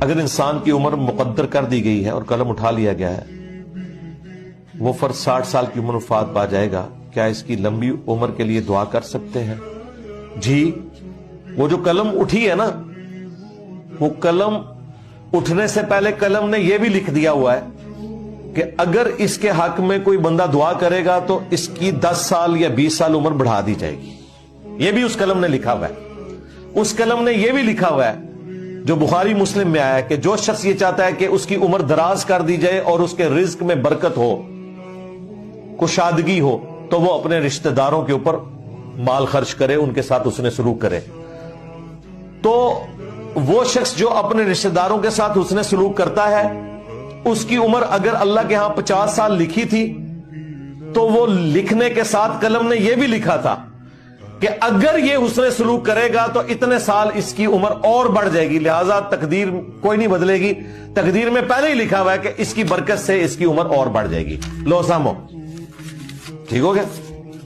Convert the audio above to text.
اگر انسان کی عمر مقدر کر دی گئی ہے اور قلم اٹھا لیا گیا ہے، وہ فرد 60 سال کی عمر وفات پا جائے گا، کیا اس کی لمبی عمر کے لیے دعا کر سکتے ہیں؟ جی، وہ جو قلم اٹھی ہے نا، وہ قلم اٹھنے سے پہلے قلم نے یہ بھی لکھ دیا ہوا ہے کہ اگر اس کے حق میں کوئی بندہ دعا کرے گا تو اس کی 10 سال یا 20 سال عمر بڑھا دی جائے گی. یہ بھی اس قلم نے لکھا ہوا ہے. اس قلم نے یہ بھی لکھا ہوا ہے جو بخاری مسلم میں آیا ہے کہ جو شخص یہ چاہتا ہے کہ اس کی عمر دراز کر دی جائے اور اس کے رزق میں برکت ہو، کشادگی ہو، تو وہ اپنے رشتہ داروں کے اوپر مال خرچ کرے، ان کے ساتھ اس نے سلوک کرے. تو وہ شخص جو اپنے رشتہ داروں کے ساتھ اس نے سلوک کرتا ہے، اس کی عمر اگر اللہ کے ہاں 50 سال لکھی تھی تو وہ لکھنے کے ساتھ قلم نے یہ بھی لکھا تھا کہ اگر یہ حسن سلوک کرے گا تو اتنے سال اس کی عمر اور بڑھ جائے گی، لہذا تقدیر کوئی نہیں بدلے گی، تقدیر میں پہلے ہی لکھا ہوا ہے کہ اس کی برکت سے اس کی عمر اور بڑھ جائے گی. لو سامو ٹھیک ہو گیا.